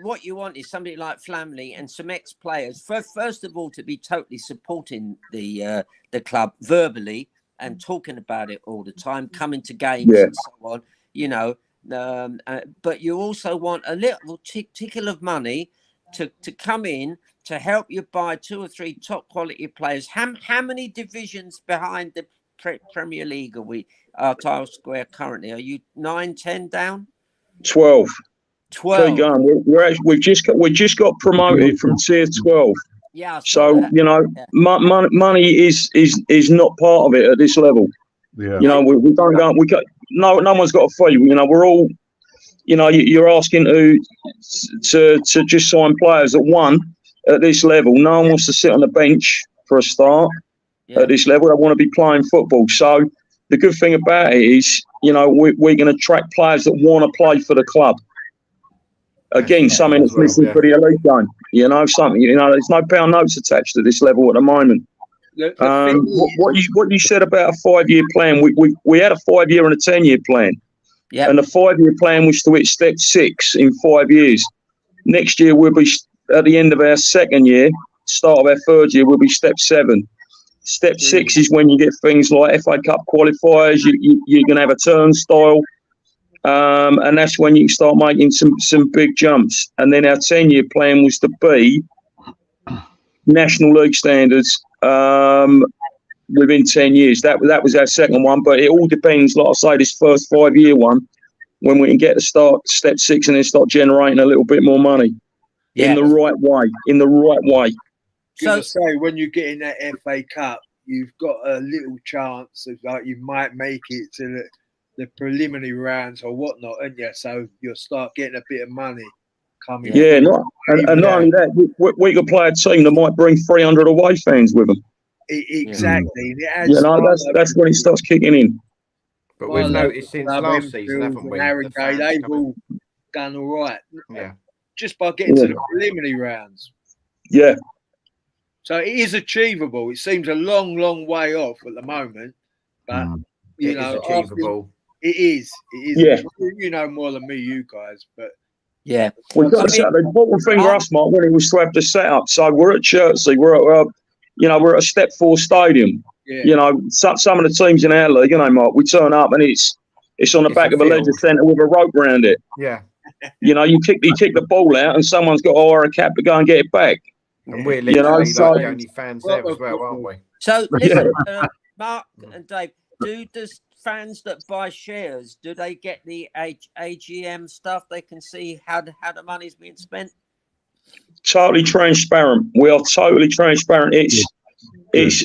Speaker 6: what you want is somebody like Flamley and some ex-players. First of all, to be totally supporting the club verbally and talking about it all the time, coming to games and so on. You know, but you also want a little tickle of money to come in to help you buy 2 or 3 top quality players. How many divisions behind the Premier League are Dial Square currently? Are you 9, 10 down?
Speaker 5: 12.
Speaker 6: 12.
Speaker 5: Keep going. We've just got promoted from tier 12.
Speaker 6: Yeah.
Speaker 5: So you know, money is not part of it at this level.
Speaker 1: Yeah.
Speaker 5: You know, we don't go. No one's got a fee. You know, we're all. You know, you're asking to just sign players at this level. No one wants to sit on the bench for a start at this level. They want to be playing football. So the good thing about it is, you know, we're going to attract players that want to play for the club. Again, something that's missing for the elite game. You know, there's no pound notes attached to this level at the moment. What you said about a 5-year plan, we had a 5-year and a 10-year plan. Yeah. And the 5-year plan was to hit step 6 in 5 years. Next year we'll be at the end of our 2nd year, start of our 3rd year, we'll be step 7. Step 6 is when you get things like FA Cup qualifiers. You're going to have a turnstile. And that's when you can start making some big jumps. And then our 10-year plan was to be National League standards within 10 years. That was our 2nd one. But it all depends, like I say, this first 5-year one, when we can get to start step 6 and then start generating a little bit more money in the right way.
Speaker 4: So say when you get in that FA Cup, you've got a little chance of you might make it to the preliminary rounds or whatnot, and so you'll start getting a bit of money coming.
Speaker 5: Yeah, not only that, we could play a team that might bring 300 away fans with them.
Speaker 4: Exactly.
Speaker 5: That's when it starts kicking in.
Speaker 2: But we've noticed since last season, haven't we?
Speaker 4: They've all done all right. Yeah. Just by getting to the preliminary rounds.
Speaker 5: Yeah.
Speaker 4: So it is achievable. It seems a long, long way off at the moment, but
Speaker 2: it is achievable.
Speaker 4: It is.
Speaker 5: Yeah.
Speaker 4: You know more than me, you guys, but
Speaker 6: yeah.
Speaker 5: We've got the important thing for us, Mark, when it was to have the setup. So we're at Chertsey. We're at a step 4 stadium. Yeah. You know, some of the teams in our league, you know, Mark, we turn up and it's on the back of a leisure centre with a rope around it.
Speaker 2: Yeah.
Speaker 5: You know, you kick the ball out and someone's got to hire a cab to go and get it back.
Speaker 2: And we're literally like the only fans there as well, aren't we?
Speaker 6: So listen, Mark and Dave, does fans that buy shares, do they get the AGM stuff? They can see how the money's being spent.
Speaker 5: Totally transparent. We are totally transparent. It's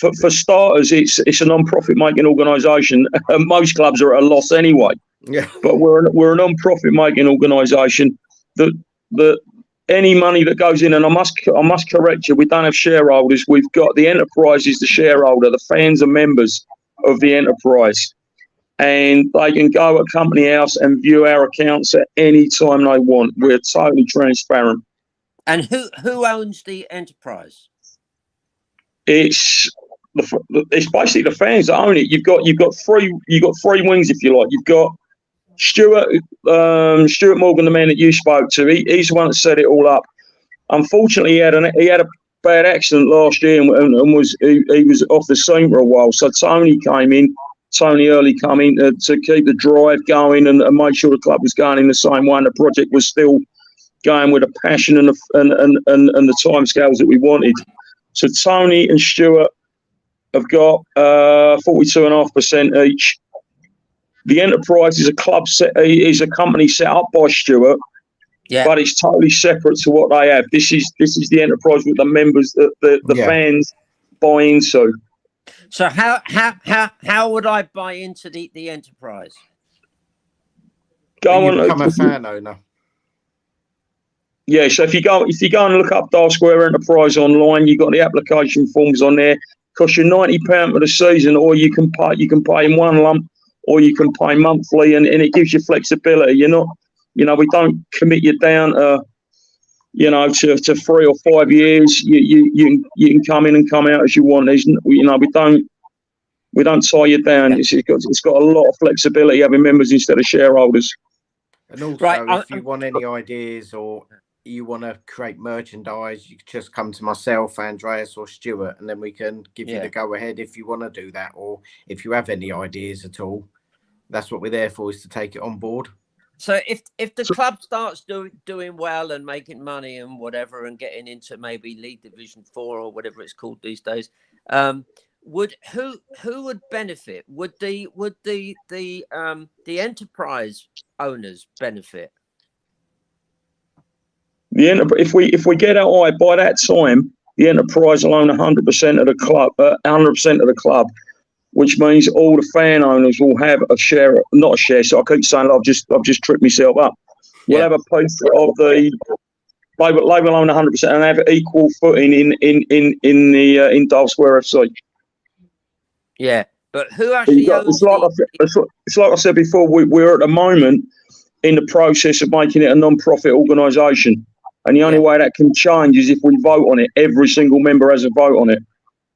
Speaker 5: for starters, it's a non-profit making organisation. Most clubs are at a loss anyway.
Speaker 2: Yeah.
Speaker 5: But we're a non-profit making organisation that any money that goes in, and I must correct you, we don't have shareholders. We've got the enterprise is the shareholder, the fans are members of the enterprise, and they can go at Company House and view our accounts at any time they want. We're totally transparent.
Speaker 6: And who owns the enterprise?
Speaker 5: It's basically the fans that own it. You've got three wings, if you like. You've got Stuart Morgan, the man that you spoke to. He's the one that set it all up. Unfortunately, he had a bad accident last year and he was off the scene for a while. So Tony Early came in to keep the drive going and make sure the club was going in the same way and the project was still going with a passion and the timescales that we wanted. So Tony and Stuart have got 42.5% each. The enterprise is a company set up by Stuart, but it's totally separate to what they have. This is the enterprise with the members that the fans buy into.
Speaker 6: So how would I buy into the enterprise?
Speaker 2: You become a fan owner.
Speaker 5: Yeah, so if you go and look up Dial Square Enterprise online, you've got the application forms on there. Cost you £90 for the season, or you can pay in one lump, or you can pay monthly, and it gives you flexibility. You're not, we don't commit you down to 3 or 5 years. You can come in and come out as you want. We don't tie you down. It's got a lot of flexibility having members instead of shareholders.
Speaker 2: And also, if you want any ideas or you want to create merchandise, you can just come to myself, Andreas, or Stuart, and then we can give you the go ahead if you want to do that, or if you have any ideas at all. That's what we're there for, is to take it on board. So
Speaker 6: if the club starts doing well and making money and whatever, and getting into maybe League Division 4 or whatever it's called these days, who would benefit? Would the enterprise owners benefit?
Speaker 5: If we get out high by that time, the enterprise will own 100% of the club. 100% of the club, which means all the fan owners will have a share. Not a share. So I keep saying I've just tripped myself up. We'll have a piece of the. They will own 100% and have equal footing in Dial Square FC.
Speaker 6: Yeah, but who actually owns
Speaker 5: it's like I said before. We're at the moment in the process of making it a non-profit organisation. And the only way that can change is if we vote on it. Every single member has a vote on it.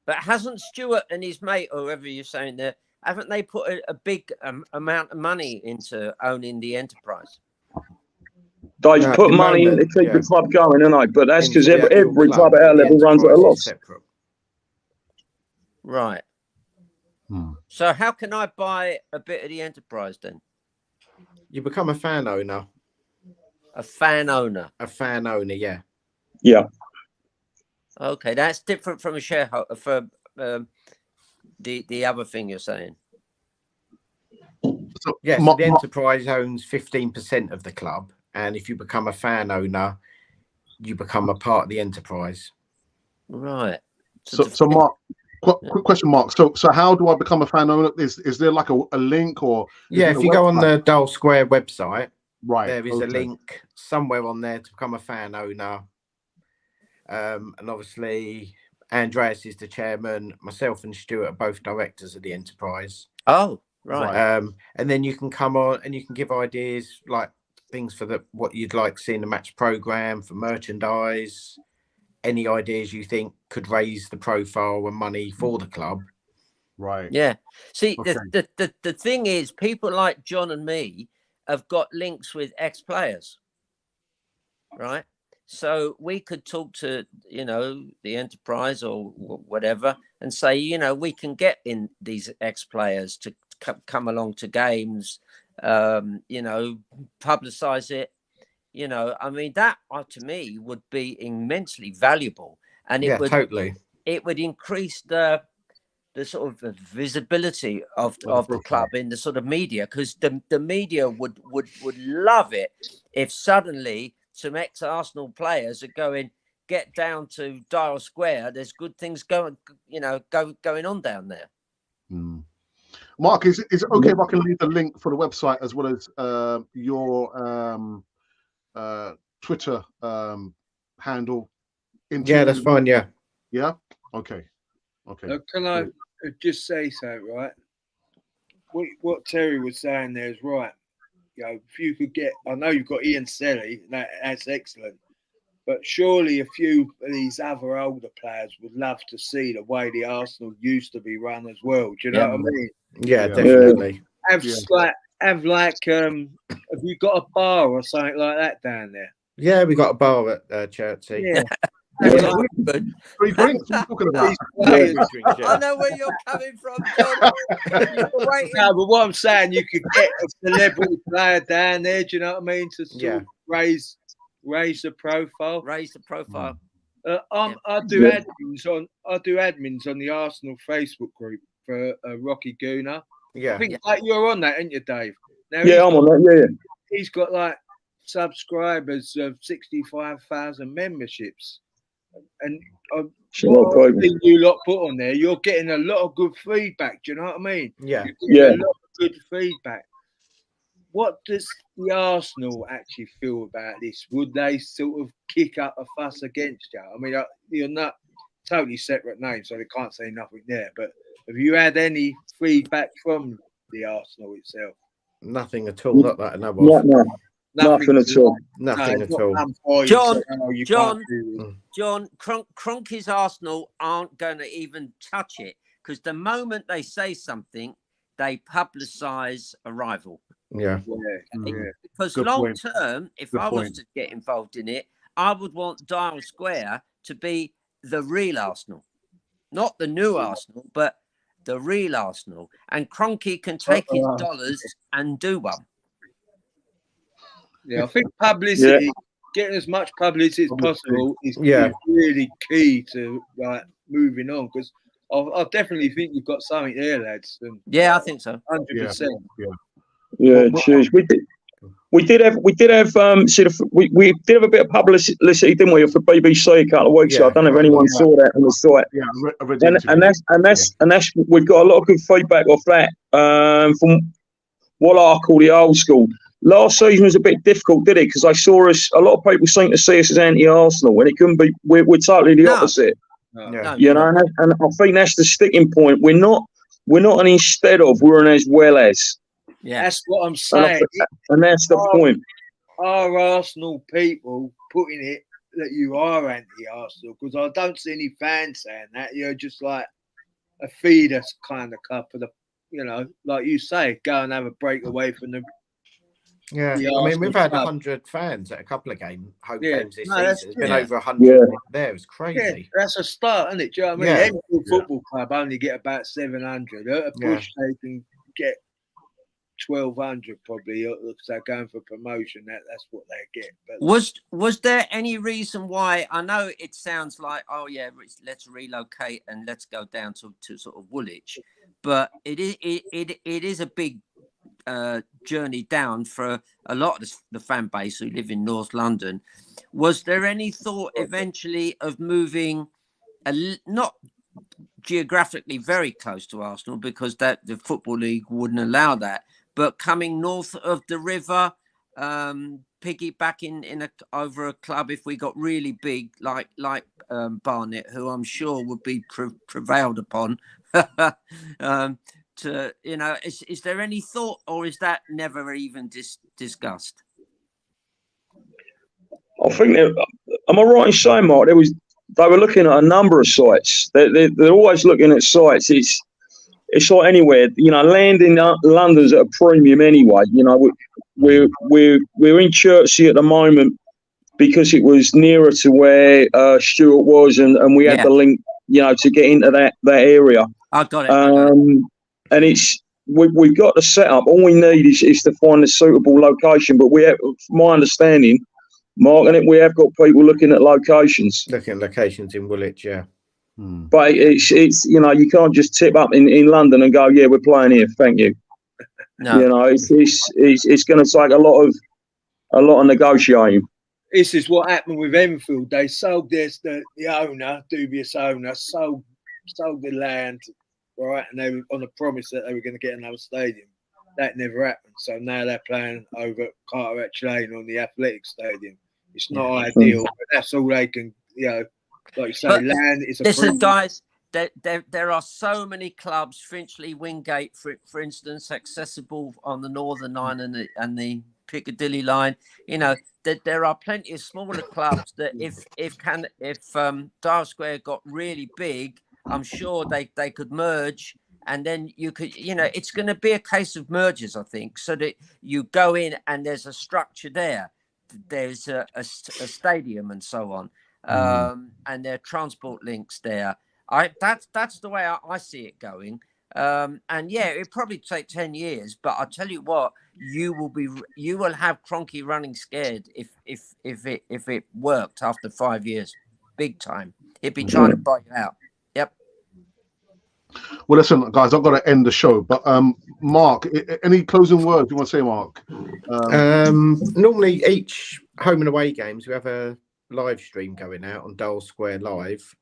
Speaker 6: But hasn't Stuart and his mate, or whoever you're saying there, haven't they put a big amount of money into owning the enterprise?
Speaker 5: They put money in to keep the club going, and but that's because every club at our level runs at a loss.
Speaker 2: Separate.
Speaker 6: Right. So how can I buy a bit of the enterprise then?
Speaker 2: You become a fan owner.
Speaker 6: A fan owner.
Speaker 2: A fan owner, yeah.
Speaker 5: Yeah.
Speaker 6: Okay, that's different from a shareholder. For the other thing you're saying.
Speaker 2: So the enterprise owns 15% of the club, and if you become a fan owner, you become a part of the enterprise.
Speaker 6: Right.
Speaker 1: So Mark, quick question, Mark. So how do I become a fan owner? Is there like a link or?
Speaker 2: Yeah, if you go on the Dial Square website,
Speaker 1: right,
Speaker 2: there is a link somewhere on there to become a fan owner. And obviously, Andreas is the chairman. Myself and Stuart are both directors of the enterprise.
Speaker 6: Oh, right.
Speaker 2: And then you can come on and you can give ideas, like things for what you'd like to see in the match program, for merchandise, any ideas you think could raise the profile and money for the club.
Speaker 1: Right.
Speaker 6: Yeah. See, the thing is, people like John and me have got links with ex-players, right? So we could talk to, the enterprise or whatever and say, we can get in these ex-players to come along to games, publicize it. I mean, that to me would be immensely valuable. And it would increase the the sort of visibility of the club in the sort of media, because the media would love it if suddenly some ex-Arsenal players are going, get down to Dial Square. There's good things going on down there.
Speaker 1: Mark, is it okay if I can leave the link for the website as well as your Twitter handle?
Speaker 2: Yeah, that's fine. Yeah.
Speaker 1: Yeah. Okay.
Speaker 4: Can I just say so? Right. What Terry was saying there is right. You know, if you could get, I know you've got Ian Selly, that's excellent. But surely a few of these other older players would love to see the way the Arsenal used to be run as well. Do you know what I mean?
Speaker 2: Yeah, definitely.
Speaker 4: Have you got a bar or something like that down there?
Speaker 2: Yeah, we got a bar at Chertsey.
Speaker 4: Yeah.
Speaker 1: Free drinks. What are you talking about?
Speaker 6: I know where you're coming from, John.
Speaker 4: No, but what I'm saying, you could get a celebrity player down there. Do you know what I mean? To sort of raise the profile.
Speaker 6: Raise the profile.
Speaker 4: I do admins on the Arsenal Facebook group for Rocky Gooner.
Speaker 2: Yeah,
Speaker 4: I think like you're on that, ain't you, Dave? Now,
Speaker 5: I'm on that. Yeah.
Speaker 4: He's got like subscribers of 65,000 memberships, and what you lot put on there, you're getting a lot of good feedback. Do you know what I mean?
Speaker 2: Yeah,
Speaker 4: a lot of good feedback. What does the Arsenal actually feel about this? Would they sort of kick up a fuss against you? I mean, you're not totally separate names, so they can't say nothing there. But have you had any feedback from the Arsenal itself?
Speaker 2: Nothing at all. Not that I know of.
Speaker 5: Nothing at all.
Speaker 2: Nothing at all.
Speaker 6: John, Kroenke's Arsenal aren't going to even touch it, because the moment they say something, they publicise a rival.
Speaker 2: Yeah.
Speaker 6: Because long term, if I was to get involved in it, I would want Dial Square to be the real Arsenal, not the new Arsenal, but the real Arsenal. And Kroenke can take his dollars and do one.
Speaker 4: Yeah, I think publicity, getting as much publicity as possible is really key to like moving on, because I definitely think you've got something there, lads. And,
Speaker 6: I think so.
Speaker 4: 100%.
Speaker 5: Yeah, cheers. We did have we did have a bit of publicity, didn't we, for BBC a couple of weeks ago? I don't know if anyone saw that on the site.
Speaker 1: Yeah, I read it.
Speaker 5: And that's we've got a lot of good feedback off that from what I call the old school. Last season was a bit difficult, did it? Because I saw a lot of people seem to see us as anti-Arsenal, and it couldn't be. We're totally the opposite. You know, and I think that's the sticking point. We're not an instead of, we're an as well as.
Speaker 6: Yeah,
Speaker 4: that's what I'm saying.
Speaker 5: And that's the point.
Speaker 4: Are Arsenal people putting it that you are anti-Arsenal? Because I don't see any fans saying that. You're just like a feeder kind of club for the, like you say, go and have a break away from the.
Speaker 2: Yeah, I mean, we've had 100 fans at a couple of home games this season. There's been over 100 there. It's crazy.
Speaker 4: Yeah, that's a start, isn't it? Do you know what I mean? Every football club only get about 700. At a push, they can get 1,200 probably. Because they're going for promotion. That's what they get. But
Speaker 6: was there any reason why? I know it sounds like, let's relocate and let's go down to sort of Woolwich, but it is a big journey down for a lot of the fan base who live in North London. Was there any thought eventually of moving not geographically very close to Arsenal, because that the Football League wouldn't allow that, but coming north of the river, piggybacking over a club if we got really big, like Barnet, who I'm sure would be prevailed upon? Is there any thought, or is that never even discussed?
Speaker 5: I think am I right in saying, Mark, they were looking at a number of sites. They're always looking at sites. It's like anywhere, land in London's at a premium anyway. We're in Chertsey at the moment because it was nearer to where Stuart was, and we had the link, to get into that area.
Speaker 6: I got it.
Speaker 5: And we've got the setup. All we need is to find a suitable location. But we have, from my understanding, Mark, and we have got people looking at locations.
Speaker 2: Looking at locations in Woolwich, yeah.
Speaker 5: But it's you can't just tip up in London and go, yeah, we're playing here, thank you.
Speaker 6: No.
Speaker 5: It's going to take a lot of negotiating.
Speaker 4: This is what happened with Enfield. They sold the owner, dubious owner, sold the land, right, and they were on the promise that they were going to get another stadium. That never happened. So now they're playing over at Carteret Lane on the Athletic Stadium. It's not ideal, but that's all they can, like you say, land is a
Speaker 6: listen, guys, there are so many clubs, Finchley, Wingate, for instance, accessible on the Northern Line and the Piccadilly line. That there are plenty of smaller clubs that if Dial Square got really big, I'm sure they could merge. And then you could, it's going to be a case of mergers, I think, so that you go in and there's a structure there. There's a stadium and so on. And there are transport links there. That's the way I see it going. And yeah, it'll probably take 10 years, but I'll tell you what, you will have Cronky running scared if it worked after 5 years, big time. He'd be trying to buy you out. Yep.
Speaker 1: Well, listen, guys, I've got to end the show. But Mark, any closing words you want to say, Mark?
Speaker 2: Normally, each home and away games, we have a live stream going out on Dial Square Live.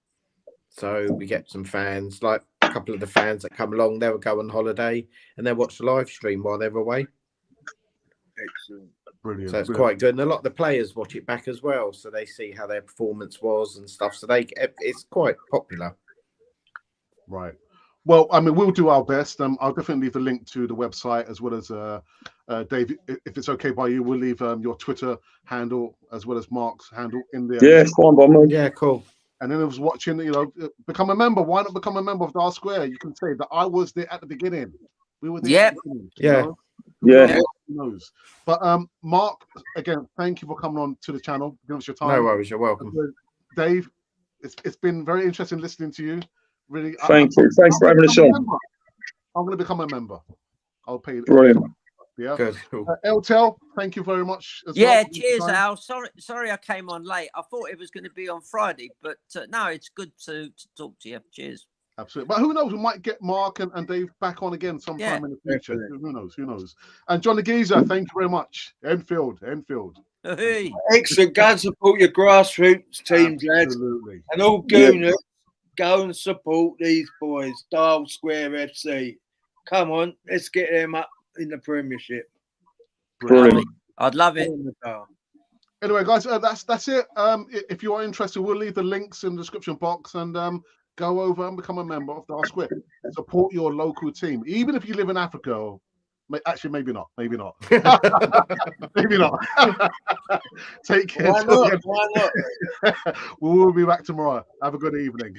Speaker 2: So we get some fans, like a couple of the fans that come along, they'll go on holiday and they'll watch the live stream while they're away.
Speaker 4: Excellent.
Speaker 1: Brilliant.
Speaker 2: So it's quite good. And a lot of the players watch it back as well. So they see how their performance was and stuff. So it's quite popular.
Speaker 1: Right. Well, I mean, we'll do our best. I'll definitely leave a link to the website as well as Dave, if it's okay by you, we'll leave your Twitter handle as well as Mark's handle in there.
Speaker 5: Yeah, fine by me.
Speaker 2: Yeah, cool.
Speaker 1: And then I was watching, become a member. Why not become a member of Dial Square? You can say that I was there at the beginning. We were there. At the beginning,
Speaker 5: Yeah.
Speaker 1: Who knows? But Mark, again, thank you for coming on to the channel. Give us your time.
Speaker 2: No worries. You're welcome.
Speaker 1: Dave, it's been very interesting listening to you. Really.
Speaker 5: Thank you. Thanks for having us on.
Speaker 1: I'm going to become a member. I'll pay it.
Speaker 5: Brilliant.
Speaker 1: Yeah.
Speaker 2: Good. Cool.
Speaker 1: Eltel, thank you very much.
Speaker 6: Cheers, Al. Sorry, I came on late. I thought it was going to be on Friday, but no, it's good to talk to you. Cheers.
Speaker 1: Absolutely. But who knows? We might get Mark and Dave back on again sometime in the future. Definitely. Who knows? And John the Geezer, thank you very much. Enfield.
Speaker 6: Hey.
Speaker 4: Excellent. Go and support your grassroots teams, lads. And all Gooners, go and support these boys. Dial Square FC. Come on, let's get them up in the Premiership.
Speaker 5: Brilliant.
Speaker 6: I'd love it.
Speaker 1: Anyway, guys, that's it. If you are interested, we'll leave the links in the description box and go over and become a member of Dial Square. Support your local team, even if you live in Africa. Or actually, maybe not. Maybe not. Maybe not. Take care.
Speaker 4: Why not?
Speaker 1: We will be back tomorrow. Have a good evening.